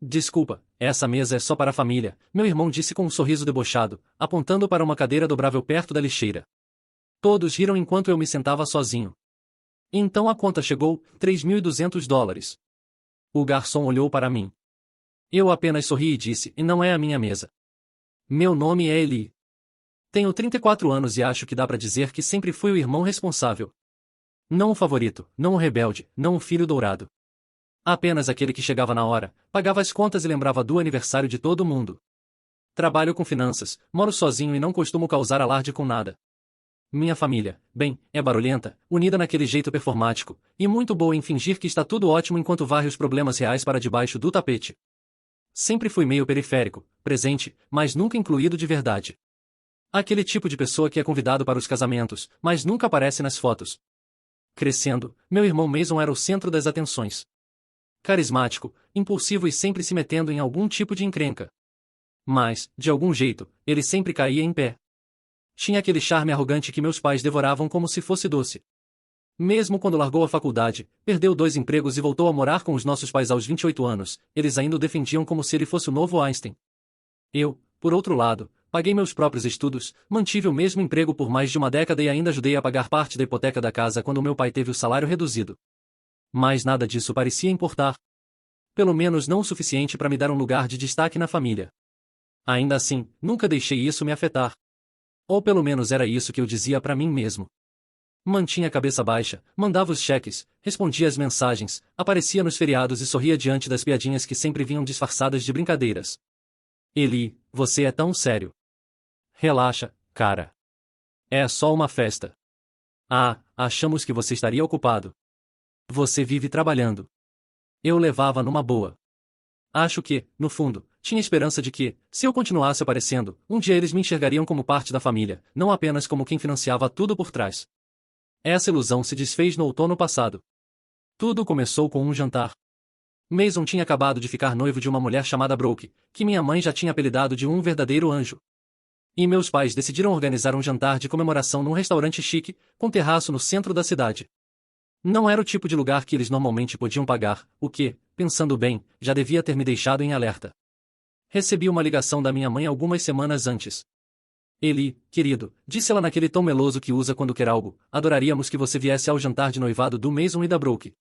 Desculpa, essa mesa é só para a família, meu irmão disse com um sorriso debochado, apontando para uma cadeira dobrável perto da lixeira. Todos riram enquanto eu me sentava sozinho. Então a conta chegou, $3.200. O garçom olhou para mim. Eu apenas sorri e disse, e não é a minha mesa. Meu nome é Eli. Tenho 34 anos e acho que dá para dizer que sempre fui o irmão responsável. Não o favorito, não o rebelde, não o filho dourado. Apenas aquele que chegava na hora, pagava as contas e lembrava do aniversário de todo mundo. Trabalho com finanças, moro sozinho e não costumo causar alarde com nada. Minha família, bem, é barulhenta, unida naquele jeito performático, e muito boa em fingir que está tudo ótimo enquanto varre os problemas reais para debaixo do tapete. Sempre fui meio periférico, presente, mas nunca incluído de verdade. Aquele tipo de pessoa que é convidado para os casamentos, mas nunca aparece nas fotos. Crescendo, meu irmão Mason era o centro das atenções. Carismático, impulsivo e sempre se metendo em algum tipo de encrenca. Mas, de algum jeito, ele sempre caía em pé. Tinha aquele charme arrogante que meus pais devoravam como se fosse doce. Mesmo quando largou a faculdade, perdeu 2 empregos e voltou a morar com os nossos pais aos 28 anos, eles ainda o defendiam como se ele fosse o novo Einstein. Eu, por outro lado, paguei meus próprios estudos, mantive o mesmo emprego por mais de uma década e ainda ajudei a pagar parte da hipoteca da casa quando meu pai teve o salário reduzido. Mas nada disso parecia importar. Pelo menos não o suficiente para me dar um lugar de destaque na família. Ainda assim, nunca deixei isso me afetar. Ou pelo menos era isso que eu dizia para mim mesmo. Mantinha a cabeça baixa, mandava os cheques, respondia às mensagens, aparecia nos feriados e sorria diante das piadinhas que sempre vinham disfarçadas de brincadeiras. Eli, você é tão sério. Relaxa, cara. É só uma festa. Ah, achamos que você estaria ocupado. Você vive trabalhando. Eu levava numa boa. Acho que, no fundo, tinha esperança de que, se eu continuasse aparecendo, um dia eles me enxergariam como parte da família, não apenas como quem financiava tudo por trás. Essa ilusão se desfez no outono passado. Tudo começou com um jantar. Mason tinha acabado de ficar noivo de uma mulher chamada Brooke, que minha mãe já tinha apelidado de um verdadeiro anjo. E meus pais decidiram organizar um jantar de comemoração num restaurante chique, com terraço no centro da cidade. Não era o tipo de lugar que eles normalmente podiam pagar, o que, pensando bem, já devia ter me deixado em alerta. Recebi uma ligação da minha mãe algumas semanas antes. Eli, querido, disse ela naquele tom meloso que usa quando quer algo, adoraríamos que você viesse ao jantar de noivado do Mason e da Brooke.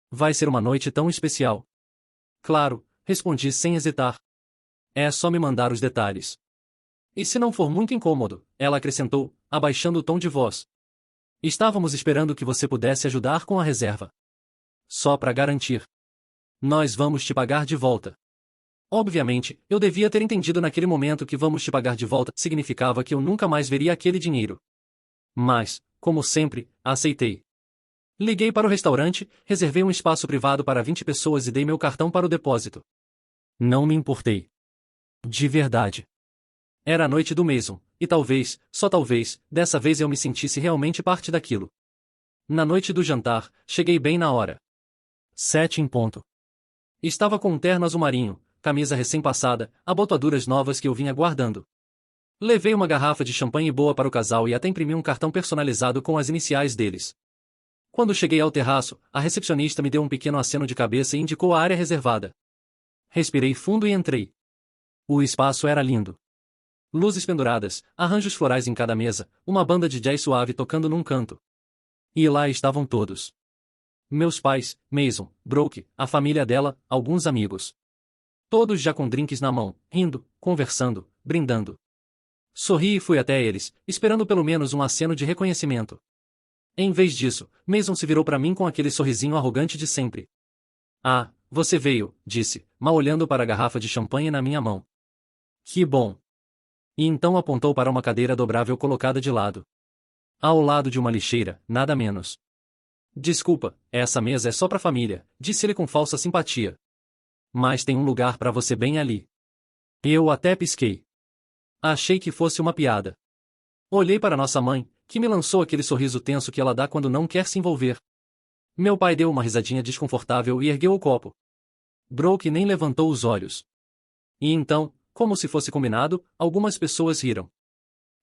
Vai ser uma noite tão especial. Claro, respondi sem hesitar. É só me mandar os detalhes. E se não for muito incômodo, ela acrescentou, abaixando o tom de voz. Estávamos esperando que você pudesse ajudar com a reserva. Só para garantir. Nós vamos te pagar de volta. Obviamente, eu devia ter entendido naquele momento que vamos te pagar de volta significava que eu nunca mais veria aquele dinheiro. Mas, como sempre, aceitei. Liguei para o restaurante, reservei um espaço privado para 20 pessoas e dei meu cartão para o depósito. Não me importei. De verdade. Era a noite do Mason, e talvez, só talvez, dessa vez eu me sentisse realmente parte daquilo. Na noite do jantar, cheguei bem na hora. 7 em ponto. Estava com um terno azul marinho, camisa recém-passada, abotoaduras novas que eu vinha guardando. Levei uma garrafa de champanhe boa para o casal e até imprimi um cartão personalizado com as iniciais deles. Quando cheguei ao terraço, a recepcionista me deu um pequeno aceno de cabeça e indicou a área reservada. Respirei fundo e entrei. O espaço era lindo. Luzes penduradas, arranjos florais em cada mesa, uma banda de jazz suave tocando num canto. E lá estavam todos. Meus pais, Mason, Brooke, a família dela, alguns amigos. Todos já com drinks na mão, rindo, conversando, brindando. Sorri e fui até eles, esperando pelo menos um aceno de reconhecimento. Em vez disso, Mason se virou para mim com aquele sorrisinho arrogante de sempre. Ah, você veio, disse, mal olhando para a garrafa de champanhe na minha mão. Que bom. E então apontou para uma cadeira dobrável colocada de lado. Ao lado de uma lixeira, nada menos. Desculpa, essa mesa é só para a família, disse ele com falsa simpatia. Mas tem um lugar para você bem ali. Eu até pisquei. Achei que fosse uma piada. Olhei para nossa mãe, que me lançou aquele sorriso tenso que ela dá quando não quer se envolver. Meu pai deu uma risadinha desconfortável e ergueu o copo. Brooke nem levantou os olhos. E então, como se fosse combinado, algumas pessoas riram.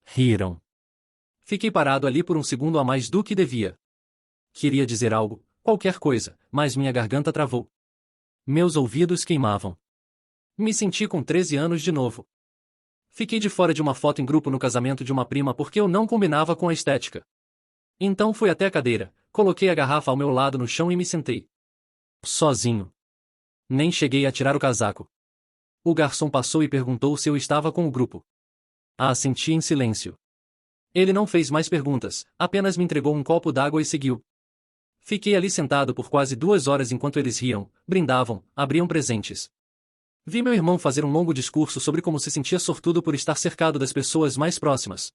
Riram. Fiquei parado ali por um segundo a mais do que devia. Queria dizer algo, qualquer coisa, mas minha garganta travou. Meus ouvidos queimavam. Me senti com 13 anos de novo. Fiquei de fora de uma foto em grupo no casamento de uma prima porque eu não combinava com a estética. Então fui até a cadeira, coloquei a garrafa ao meu lado no chão e me sentei. Sozinho. Nem cheguei a tirar o casaco. O garçom passou e perguntou se eu estava com o grupo. Assenti em silêncio. Ele não fez mais perguntas, apenas me entregou um copo d'água e seguiu. Fiquei ali sentado por quase 2 horas enquanto eles riam, brindavam, abriam presentes. Vi meu irmão fazer um longo discurso sobre como se sentia sortudo por estar cercado das pessoas mais próximas.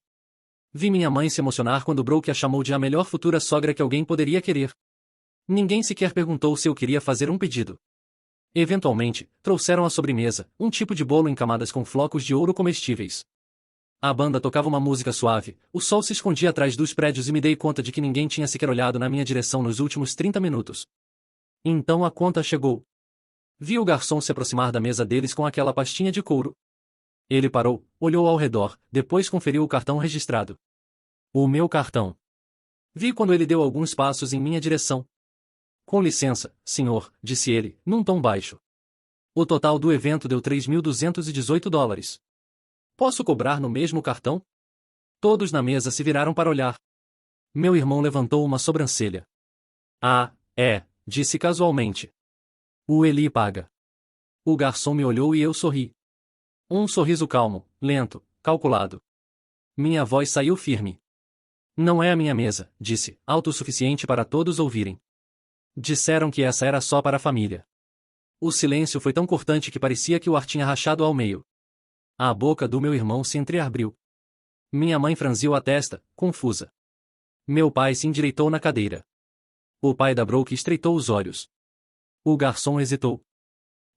Vi minha mãe se emocionar quando Brooke a chamou de a melhor futura sogra que alguém poderia querer. Ninguém sequer perguntou se eu queria fazer um pedido. Eventualmente, trouxeram a sobremesa, um tipo de bolo em camadas com flocos de ouro comestíveis. A banda tocava uma música suave, o sol se escondia atrás dos prédios e me dei conta de que ninguém tinha sequer olhado na minha direção nos últimos 30 minutos. Então a conta chegou. Vi o garçom se aproximar da mesa deles com aquela pastinha de couro. Ele parou, olhou ao redor, depois conferiu o cartão registrado. O meu cartão. Vi quando ele deu alguns passos em minha direção. Com licença, senhor, disse ele, num tom baixo. O total do evento deu $3.218. Posso cobrar no mesmo cartão? Todos na mesa se viraram para olhar. Meu irmão levantou uma sobrancelha. Ah, é, disse casualmente. O Eli paga. O garçom me olhou e eu sorri. Um sorriso calmo, lento, calculado. Minha voz saiu firme. Não é a minha mesa, disse, alto o suficiente para todos ouvirem. Disseram que essa era só para a família. O silêncio foi tão cortante que parecia que o ar tinha rachado ao meio. A boca do meu irmão se entreabriu. Minha mãe franziu a testa, confusa. Meu pai se endireitou na cadeira. O pai da Brooke estreitou os olhos. O garçom hesitou.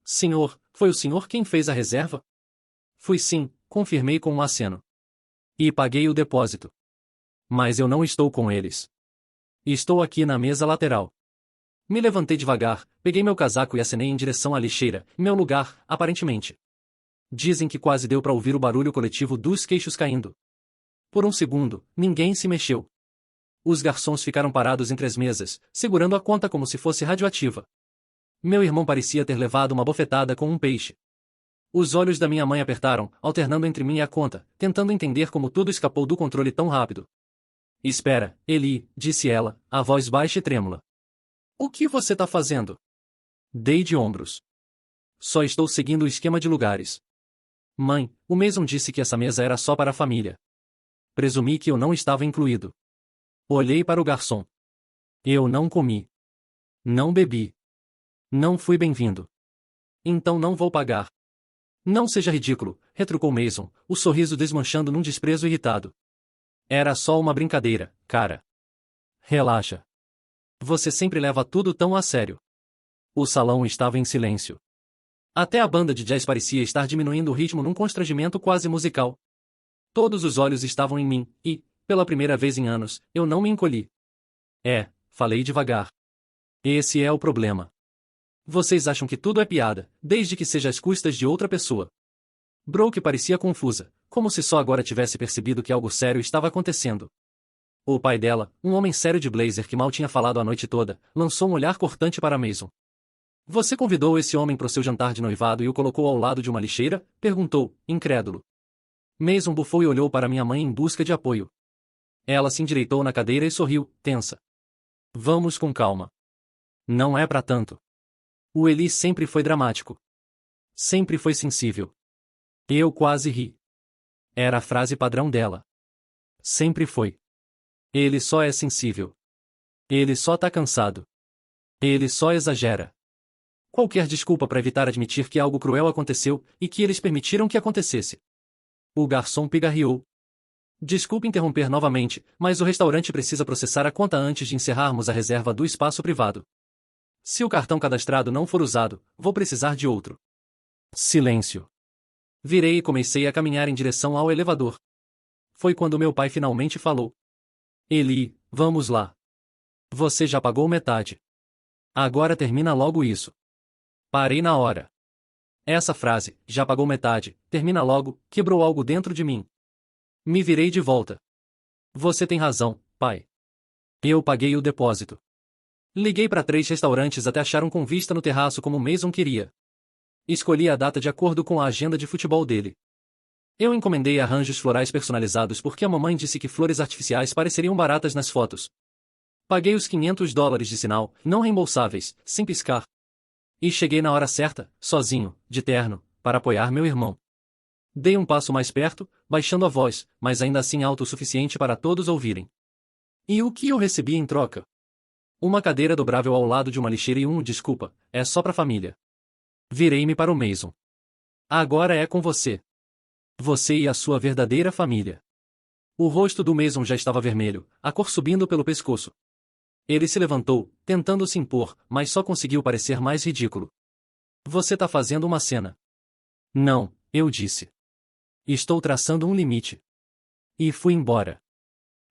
Senhor, foi o senhor quem fez a reserva? Fui sim, confirmei com um aceno. E paguei o depósito. Mas eu não estou com eles. Estou aqui na mesa lateral. Me levantei devagar, peguei meu casaco e acenei em direção à lixeira, meu lugar, aparentemente. Dizem que quase deu para ouvir o barulho coletivo dos queixos caindo. Por um segundo, ninguém se mexeu. Os garçons ficaram parados entre as mesas, segurando a conta como se fosse radioativa. Meu irmão parecia ter levado uma bofetada com um peixe. Os olhos da minha mãe apertaram, alternando entre mim e a conta, tentando entender como tudo escapou do controle tão rápido. Espera, Eli, disse ela, a voz baixa e trêmula. O que você tá fazendo? Dei de ombros. Só estou seguindo o esquema de lugares. Mãe, o Mason disse que essa mesa era só para a família. Presumi que eu não estava incluído. Olhei para o garçom. Eu não comi. Não bebi. Não fui bem-vindo. Então não vou pagar. Não seja ridículo, retrucou Mason, o sorriso desmanchando num desprezo irritado. Era só uma brincadeira, cara. Relaxa. Você sempre leva tudo tão a sério. O salão estava em silêncio. Até a banda de jazz parecia estar diminuindo o ritmo num constrangimento quase musical. Todos os olhos estavam em mim, e, pela primeira vez em anos, eu não me encolhi. Falei devagar. Esse é o problema. Vocês acham que tudo é piada, desde que seja às custas de outra pessoa. Brooke parecia confusa, como se só agora tivesse percebido que algo sério estava acontecendo. O pai dela, um homem sério de blazer que mal tinha falado a noite toda, lançou um olhar cortante para Mason. Você convidou esse homem para o seu jantar de noivado e o colocou ao lado de uma lixeira? Perguntou, incrédulo. Mason bufou e olhou para minha mãe em busca de apoio. Ela se endireitou na cadeira e sorriu, tensa. Vamos com calma. Não é para tanto. O Eli sempre foi dramático. Sempre foi sensível. Eu quase ri. Era a frase padrão dela. Sempre foi. Ele só é sensível. Ele só tá cansado. Ele só exagera. Qualquer desculpa para evitar admitir que algo cruel aconteceu e que eles permitiram que acontecesse. O garçom pigarreou. Desculpe interromper novamente, mas o restaurante precisa processar a conta antes de encerrarmos a reserva do espaço privado. Se o cartão cadastrado não for usado, vou precisar de outro. Silêncio. Virei e comecei a caminhar em direção ao elevador. Foi quando meu pai finalmente falou. Eli, vamos lá. Você já pagou metade. Agora termina logo isso. Parei na hora. Essa frase, já pagou metade, termina logo, quebrou algo dentro de mim. Me virei de volta. Você tem razão, pai. Eu paguei o depósito. Liguei para 3 restaurantes até achar um com vista no terraço como Mason queria. Escolhi a data de acordo com a agenda de futebol dele. Eu encomendei arranjos florais personalizados porque a mamãe disse que flores artificiais pareceriam baratas nas fotos. Paguei os US$ 500 de sinal, não reembolsáveis, sem piscar. E cheguei na hora certa, sozinho, de terno, para apoiar meu irmão. Dei um passo mais perto, baixando a voz, mas ainda assim alto o suficiente para todos ouvirem. E o que eu recebi em troca? Uma cadeira dobrável ao lado de uma lixeira e desculpa, é só pra família. Virei-me para o Mason. Agora é com você. Você e a sua verdadeira família. O rosto do Mason já estava vermelho, a cor subindo pelo pescoço. Ele se levantou, tentando se impor, mas só conseguiu parecer mais ridículo. Você tá fazendo uma cena. Não, eu disse. Estou traçando um limite. E fui embora.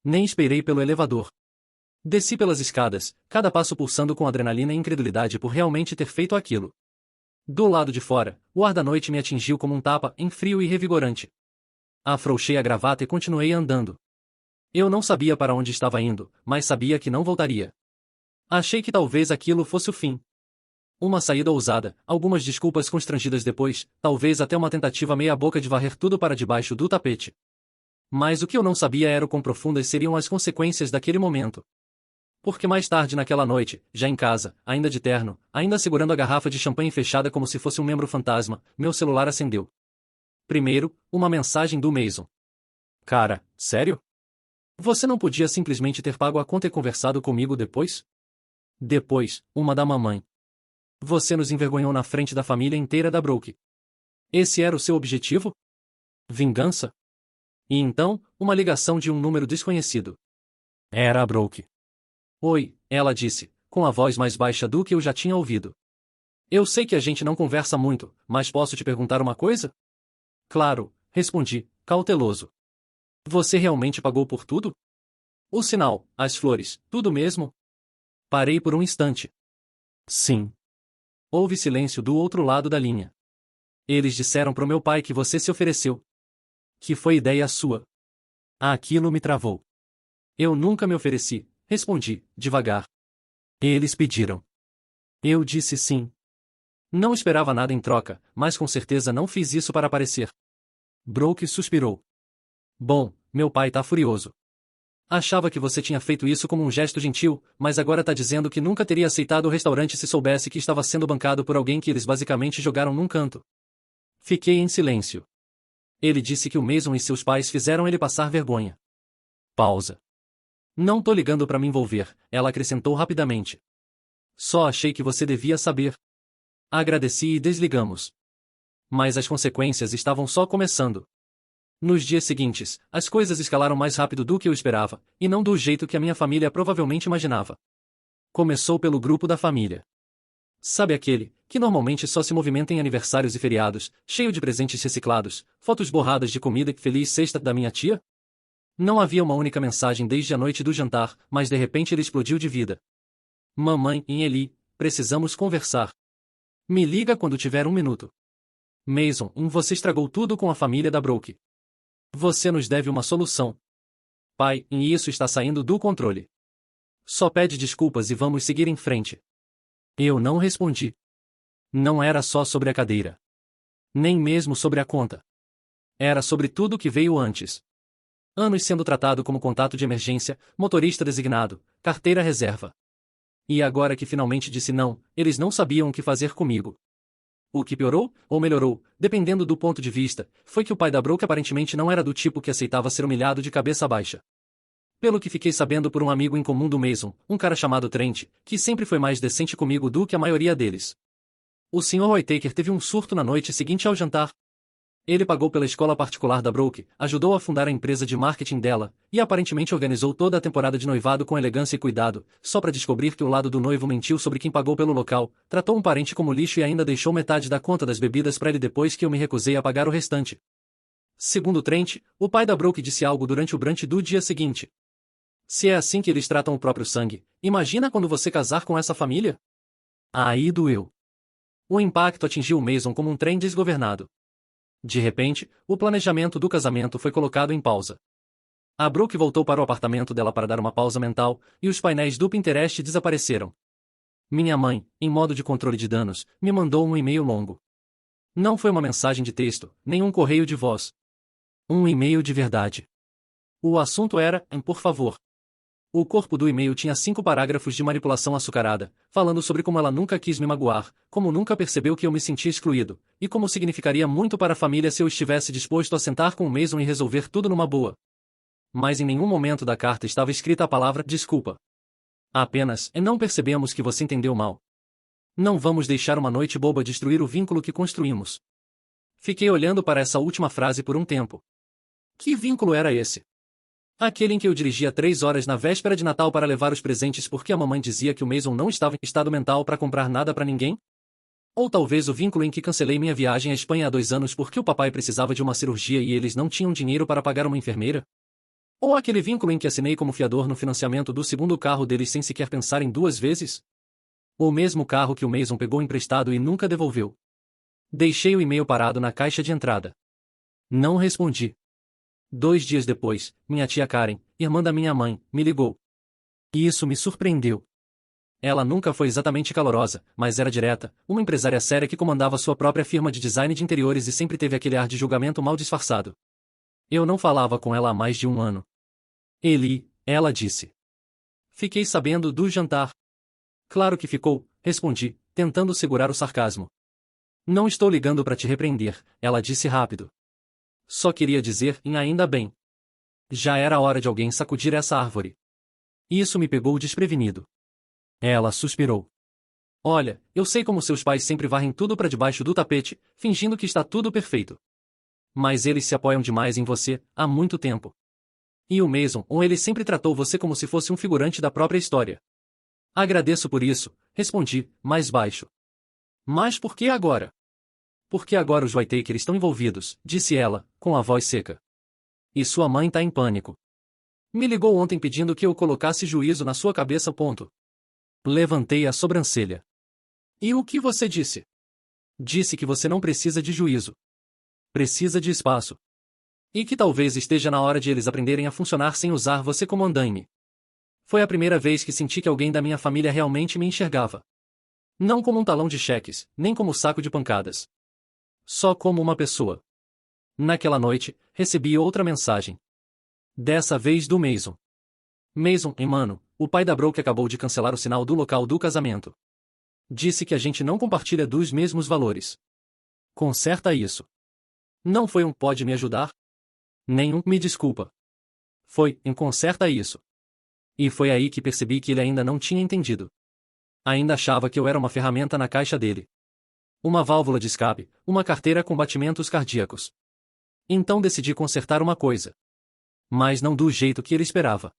Nem esperei pelo elevador. Desci pelas escadas, cada passo pulsando com adrenalina e incredulidade por realmente ter feito aquilo. Do lado de fora, o ar da noite me atingiu como um tapa, em frio e revigorante. Afrouxei a gravata e continuei andando. Eu não sabia para onde estava indo, mas sabia que não voltaria. Achei que talvez aquilo fosse o fim. Uma saída ousada, algumas desculpas constrangidas depois, talvez até uma tentativa meia-boca de varrer tudo para debaixo do tapete. Mas o que eu não sabia era o quão profundas seriam as consequências daquele momento. Porque mais tarde naquela noite, já em casa, ainda de terno, ainda segurando a garrafa de champanhe fechada como se fosse um membro fantasma, meu celular acendeu. Primeiro, uma mensagem do Mason. Cara, sério? Você não podia simplesmente ter pago a conta e conversado comigo depois? Depois, uma da mamãe. Você nos envergonhou na frente da família inteira da Brooke. Esse era o seu objetivo? Vingança? E então, uma ligação de um número desconhecido. Era a Brooke. Oi, ela disse, com a voz mais baixa do que eu já tinha ouvido. Eu sei que a gente não conversa muito, mas posso te perguntar uma coisa? Claro, respondi, cauteloso. Você realmente pagou por tudo? O sinal, as flores, tudo mesmo? Parei por um instante. Sim. Houve silêncio do outro lado da linha. Eles disseram pro meu pai que você se ofereceu. Que foi ideia sua. Aquilo me travou. Eu nunca me ofereci, respondi, devagar. Eles pediram. Eu disse sim. Não esperava nada em troca, mas com certeza não fiz isso para aparecer. Brooke suspirou. Bom, meu pai tá furioso. Achava que você tinha feito isso como um gesto gentil, mas agora tá dizendo que nunca teria aceitado o restaurante se soubesse que estava sendo bancado por alguém que eles basicamente jogaram num canto. Fiquei em silêncio. Ele disse que o Mason e seus pais fizeram ele passar vergonha. Pausa. Não tô ligando pra me envolver, ela acrescentou rapidamente. Só achei que você devia saber. Agradeci e desligamos. Mas as consequências estavam só começando. Nos dias seguintes, as coisas escalaram mais rápido do que eu esperava, e não do jeito que a minha família provavelmente imaginava. Começou pelo grupo da família. Sabe aquele, que normalmente só se movimenta em aniversários e feriados, cheio de presentes reciclados, fotos borradas de comida e feliz sexta da minha tia? Não havia uma única mensagem desde a noite do jantar, mas de repente ele explodiu de vida. Mamãe e Eli, precisamos conversar. Me liga quando tiver um minuto. Mason, você estragou tudo com a família da Brooke. Você nos deve uma solução. Pai, e isso está saindo do controle. Só pede desculpas e vamos seguir em frente. Eu não respondi. Não era só sobre a cadeira. Nem mesmo sobre a conta. Era sobre tudo que veio antes. Anos sendo tratado como contato de emergência, motorista designado, carteira reserva. E agora que finalmente disse não, eles não sabiam o que fazer comigo. O que piorou, ou melhorou, dependendo do ponto de vista, foi que o pai da Brooke aparentemente não era do tipo que aceitava ser humilhado de cabeça baixa. Pelo que fiquei sabendo por um amigo em comum do Mason, um cara chamado Trent, que sempre foi mais decente comigo do que a maioria deles. O Sr. Whittaker teve um surto na noite seguinte ao jantar. Ele pagou pela escola particular da Brooke, ajudou a fundar a empresa de marketing dela, e aparentemente organizou toda a temporada de noivado com elegância e cuidado, só para descobrir que o lado do noivo mentiu sobre quem pagou pelo local, tratou um parente como lixo e ainda deixou metade da conta das bebidas para ele depois que eu me recusei a pagar o restante. Segundo Trent, o pai da Brooke disse algo durante o brunch do dia seguinte. Se é assim que eles tratam o próprio sangue, imagina quando você casar com essa família? Aí doeu. O impacto atingiu o Mason como um trem desgovernado. De repente, o planejamento do casamento foi colocado em pausa. A Brooke voltou para o apartamento dela para dar uma pausa mental, e os painéis do Pinterest desapareceram. Minha mãe, em modo de controle de danos, me mandou um e-mail longo. Não foi uma mensagem de texto, nem um correio de voz. Um e-mail de verdade. O assunto era, por favor. O corpo do e-mail tinha 5 parágrafos de manipulação açucarada, falando sobre como ela nunca quis me magoar, como nunca percebeu que eu me sentia excluído, e como significaria muito para a família se eu estivesse disposto a sentar com o Mason e resolver tudo numa boa. Mas em nenhum momento da carta estava escrita a palavra desculpa. Apenas, não percebemos que você entendeu mal. Não vamos deixar uma noite boba destruir o vínculo que construímos. Fiquei olhando para essa última frase por um tempo. Que vínculo era esse? Aquele em que eu dirigia 3 horas na véspera de Natal para levar os presentes porque a mamãe dizia que o Mason não estava em estado mental para comprar nada para ninguém? Ou talvez o vínculo em que cancelei minha viagem à Espanha há 2 anos porque o papai precisava de uma cirurgia e eles não tinham dinheiro para pagar uma enfermeira? Ou aquele vínculo em que assinei como fiador no financiamento do segundo carro deles sem sequer pensar em 2 vezes? O mesmo carro que o Mason pegou emprestado e nunca devolveu. Deixei o e-mail parado na caixa de entrada. Não respondi. 2 dias depois, minha tia Karen, irmã da minha mãe, me ligou. E isso me surpreendeu. Ela nunca foi exatamente calorosa, mas era direta, uma empresária séria que comandava sua própria firma de design de interiores e sempre teve aquele ar de julgamento mal disfarçado. Eu não falava com ela há mais de 1 ano. Eli, ela disse. Fiquei sabendo do jantar. Claro que ficou, respondi, tentando segurar o sarcasmo. Não estou ligando para te repreender, ela disse rápido. Só queria dizer, ainda bem. Já era hora de alguém sacudir essa árvore. Isso me pegou desprevenido. Ela suspirou. Olha, eu sei como seus pais sempre varrem tudo para debaixo do tapete, fingindo que está tudo perfeito. Mas eles se apoiam demais em você, há muito tempo. E o Mason, ou ele sempre tratou você como se fosse um figurante da própria história. Agradeço por isso, respondi, mais baixo. Mas por que agora? Porque agora os Whittaker estão envolvidos, disse ela, com a voz seca. E sua mãe está em pânico. Me ligou ontem pedindo que eu colocasse juízo na sua cabeça. Levantei a sobrancelha. E o que você disse? Disse que você não precisa de juízo. Precisa de espaço. E que talvez esteja na hora de eles aprenderem a funcionar sem usar você como andaime. Foi a primeira vez que senti que alguém da minha família realmente me enxergava. Não como um talão de cheques, nem como saco de pancadas. Só como uma pessoa. Naquela noite, recebi outra mensagem. Dessa vez do Mason. Mason, mano, o pai da Bro que acabou de cancelar o sinal do local do casamento. Disse que a gente não compartilha dos mesmos valores. Conserta isso. Não foi um pode me ajudar? Nenhum me desculpa. Foi, conserta isso. E foi aí que percebi que ele ainda não tinha entendido. Ainda achava que eu era uma ferramenta na caixa dele. Uma válvula de escape, uma carteira com batimentos cardíacos. Então decidi consertar uma coisa. Mas não do jeito que ele esperava.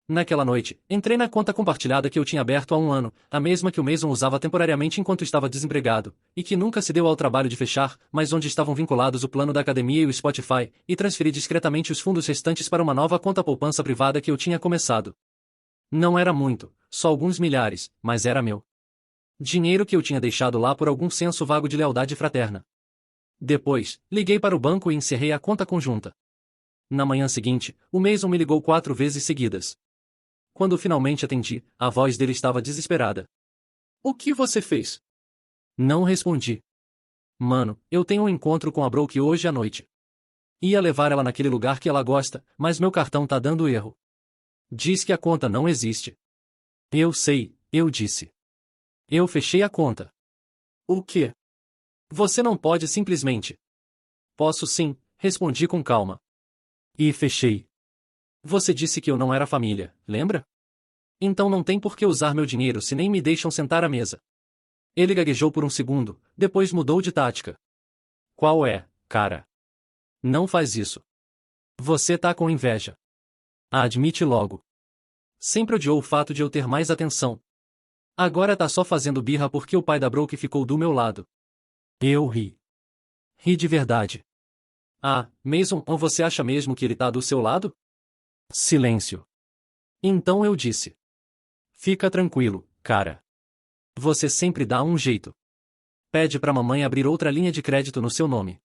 Naquela noite, entrei na conta compartilhada que eu tinha aberto há 1 ano, a mesma que o Mason usava temporariamente enquanto estava desempregado, e que nunca se deu ao trabalho de fechar, mas onde estavam vinculados o plano da academia e o Spotify, e transferi discretamente os fundos restantes para uma nova conta poupança privada que eu tinha começado. Não era muito, só alguns milhares, mas era meu. Dinheiro que eu tinha deixado lá por algum senso vago de lealdade fraterna. Depois, liguei para o banco e encerrei a conta conjunta. Na manhã seguinte, o Mason me ligou 4 vezes seguidas. Quando finalmente atendi, a voz dele estava desesperada. O que você fez? Não respondi. Mano, eu tenho um encontro com a Brooke hoje à noite. Ia levar ela naquele lugar que ela gosta, mas meu cartão tá dando erro. Diz que a conta não existe. Eu sei, eu disse. Eu fechei a conta. O quê? Você não pode simplesmente. Posso sim, respondi com calma. E fechei. Você disse que eu não era família, lembra? Então não tem por que usar meu dinheiro se nem me deixam sentar à mesa. Ele gaguejou por um segundo, depois mudou de tática. Qual é, cara? Não faz isso. Você tá com inveja. Admite logo. Sempre odiou o fato de eu ter mais atenção. Agora tá só fazendo birra porque o pai da Brooke ficou do meu lado. Eu ri. Ri de verdade. Ah, Mason, ou você acha mesmo que ele tá do seu lado? Silêncio. Então eu disse. Fica tranquilo, cara. Você sempre dá um jeito. Pede pra mamãe abrir outra linha de crédito no seu nome.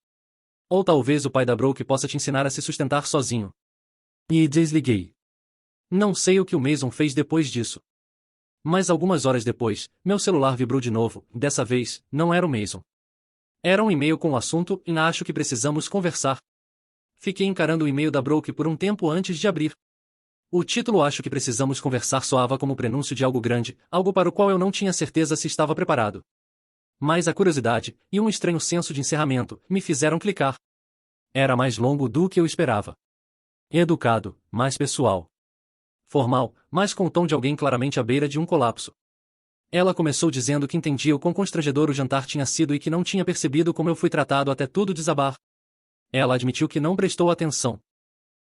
Ou talvez o pai da Brooke possa te ensinar a se sustentar sozinho. E desliguei. Não sei o que o Mason fez depois disso. Mas algumas horas depois, meu celular vibrou de novo, dessa vez, não era o Mason. Era um e-mail com o assunto e acho que precisamos conversar. Fiquei encarando o e-mail da Brooke por um tempo antes de abrir. O título acho que precisamos conversar soava como o prenúncio de algo grande, algo para o qual eu não tinha certeza se estava preparado. Mas a curiosidade, e um estranho senso de encerramento, me fizeram clicar. Era mais longo do que eu esperava. Educado, mais pessoal. Formal, mas com o tom de alguém claramente à beira de um colapso. Ela começou dizendo que entendia o quão constrangedor o jantar tinha sido e que não tinha percebido como eu fui tratado até tudo desabar. Ela admitiu que não prestou atenção.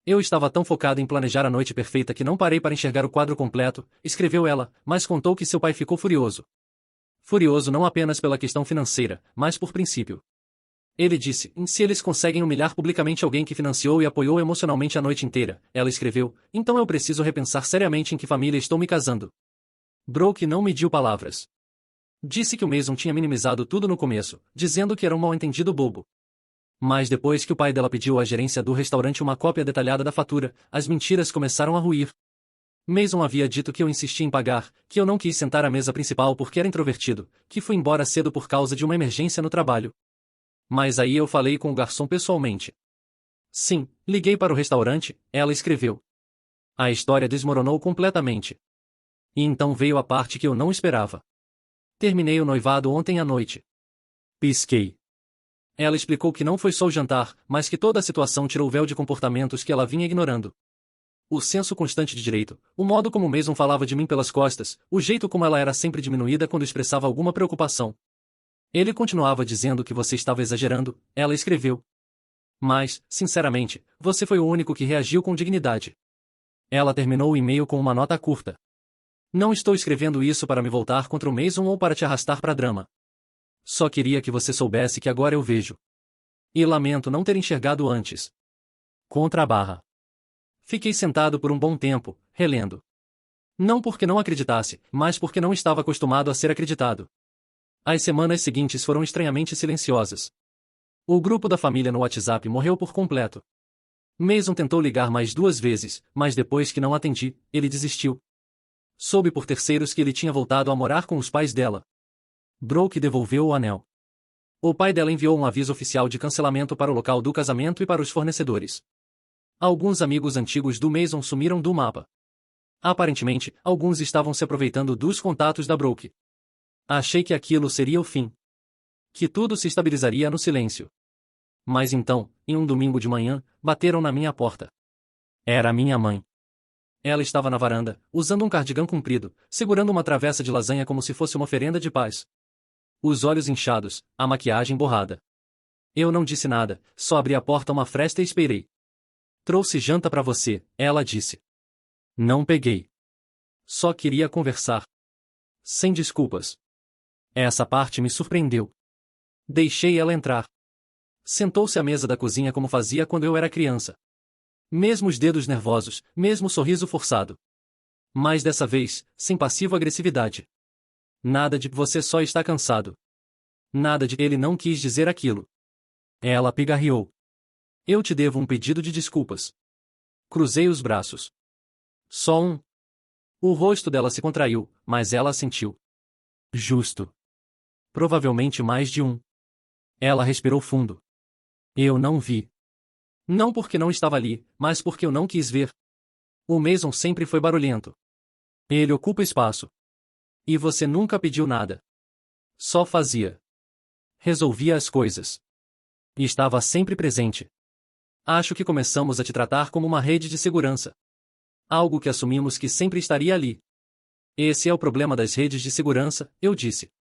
Eu estava tão focado em planejar a noite perfeita que não parei para enxergar o quadro completo, escreveu ela, mas contou que seu pai ficou furioso. Furioso não apenas pela questão financeira, mas por princípio. Ele disse, se eles conseguem humilhar publicamente alguém que financiou e apoiou emocionalmente a noite inteira, ela escreveu, então eu preciso repensar seriamente em que família estou me casando. Brooke não mediu palavras. Disse que o Mason tinha minimizado tudo no começo, dizendo que era um mal-entendido bobo. Mas depois que o pai dela pediu à gerência do restaurante uma cópia detalhada da fatura, as mentiras começaram a ruir. Mason havia dito que eu insisti em pagar, que eu não quis sentar à mesa principal porque era introvertido, que fui embora cedo por causa de uma emergência no trabalho. Mas aí eu falei com o garçom pessoalmente. Sim, liguei para o restaurante, ela escreveu. A história desmoronou completamente. E então veio a parte que eu não esperava. Terminei o noivado ontem à noite. Pisquei. Ela explicou que não foi só o jantar, mas que toda a situação tirou o véu de comportamentos que ela vinha ignorando. O senso constante de direito, o modo como Mason falava de mim pelas costas, o jeito como ela era sempre diminuída quando expressava alguma preocupação. Ele continuava dizendo que você estava exagerando, ela escreveu. Mas, sinceramente, você foi o único que reagiu com dignidade. Ela terminou o e-mail com uma nota curta. Não estou escrevendo isso para me voltar contra o Mason ou para te arrastar para drama. Só queria que você soubesse que agora eu vejo. E lamento não ter enxergado antes. Contra a barra. Fiquei sentado por um bom tempo, relendo. Não porque não acreditasse, mas porque não estava acostumado a ser acreditado. As semanas seguintes foram estranhamente silenciosas. O grupo da família no WhatsApp morreu por completo. Mason tentou ligar mais 2 vezes, mas depois que não atendi, ele desistiu. Soube por terceiros que ele tinha voltado a morar com os pais dela. Brooke devolveu o anel. O pai dela enviou um aviso oficial de cancelamento para o local do casamento e para os fornecedores. Alguns amigos antigos do Mason sumiram do mapa. Aparentemente, alguns estavam se aproveitando dos contatos da Brooke. Achei que aquilo seria o fim. Que tudo se estabilizaria no silêncio. Mas então, em um domingo de manhã, bateram na minha porta. Era minha mãe. Ela estava na varanda, usando um cardigã comprido, segurando uma travessa de lasanha como se fosse uma oferenda de paz. Os olhos inchados, a maquiagem borrada. Eu não disse nada, só abri a porta uma fresta e esperei. Trouxe janta para você, ela disse. Não peguei. Só queria conversar. Sem desculpas. Essa parte me surpreendeu. Deixei ela entrar. Sentou-se à mesa da cozinha como fazia quando eu era criança. Mesmo os dedos nervosos, mesmo o sorriso forçado. Mas dessa vez, sem passivo-agressividade. Nada de você só está cansado. Nada de ele não quis dizer aquilo. Ela pigarreou. Eu te devo um pedido de desculpas. Cruzei os braços. Só um. O rosto dela se contraiu, mas ela assentiu. Justo. Provavelmente mais de um. Ela respirou fundo. Eu não vi. Não porque não estava ali, mas porque eu não quis ver. O Mason sempre foi barulhento. Ele ocupa espaço. E você nunca pediu nada. Só fazia. Resolvia as coisas. E estava sempre presente. Acho que começamos a te tratar como uma rede de segurança. Algo que assumimos que sempre estaria ali. Esse é o problema das redes de segurança, eu disse.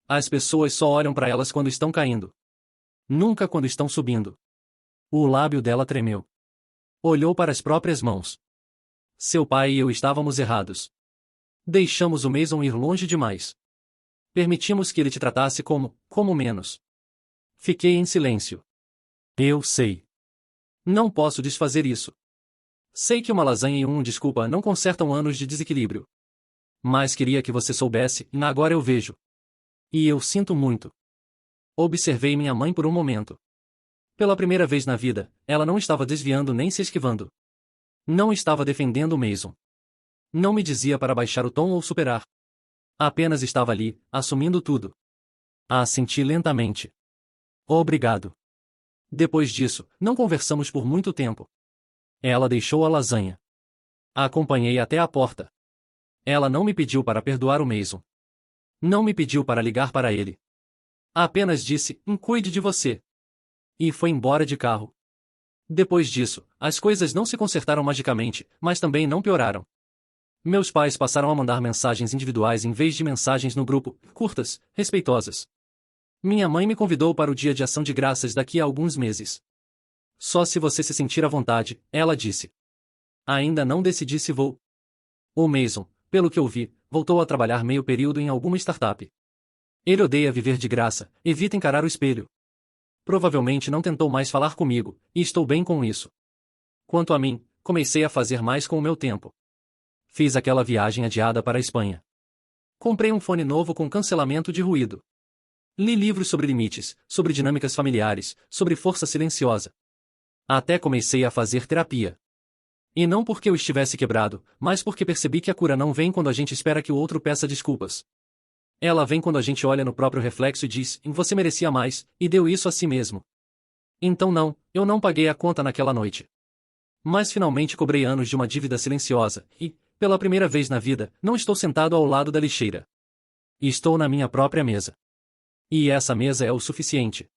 As pessoas só olham para elas quando estão caindo. Nunca quando estão subindo. O lábio dela tremeu. Olhou para as próprias mãos. Seu pai e eu estávamos errados. Deixamos o Mason ir longe demais. Permitimos que ele te tratasse como menos. Fiquei em silêncio. Eu sei. Não posso desfazer isso. Sei que uma lasanha e desculpa não consertam anos de desequilíbrio. Mas queria que você soubesse, e agora eu vejo. E eu sinto muito. Observei minha mãe por um momento. Pela primeira vez na vida, ela não estava desviando nem se esquivando. Não estava defendendo o Mason. Não me dizia para baixar o tom ou superar. Apenas estava ali, assumindo tudo. Assenti lentamente. Obrigado. Depois disso, não conversamos por muito tempo. Ela deixou a lasanha. A acompanhei até a porta. Ela não me pediu para perdoar o Mason. Não me pediu para ligar para ele. Apenas disse, cuide de você. E foi embora de carro. Depois disso, as coisas não se consertaram magicamente, mas também não pioraram. Meus pais passaram a mandar mensagens individuais em vez de mensagens no grupo, curtas, respeitosas. Minha mãe me convidou para o dia de ação de graças daqui a alguns meses. Só se você se sentir à vontade, ela disse. Ainda não decidi se vou. O Mason, pelo que eu vi, voltou a trabalhar meio período em alguma startup. Ele odeia viver de graça, evita encarar o espelho. Provavelmente não tentou mais falar comigo, e estou bem com isso. Quanto a mim, comecei a fazer mais com o meu tempo. Fiz aquela viagem adiada para a Espanha. Comprei um fone novo com cancelamento de ruído. Li livros sobre limites, sobre dinâmicas familiares, sobre força silenciosa. Até comecei a fazer terapia. E não porque eu estivesse quebrado, mas porque percebi que a cura não vem quando a gente espera que o outro peça desculpas. Ela vem quando a gente olha no próprio reflexo e diz, você merecia mais, e deu isso a si mesmo. Então não, eu não paguei a conta naquela noite. Mas finalmente cobrei anos de uma dívida silenciosa, e, pela primeira vez na vida, não estou sentado ao lado da lixeira. Estou na minha própria mesa. E essa mesa é o suficiente.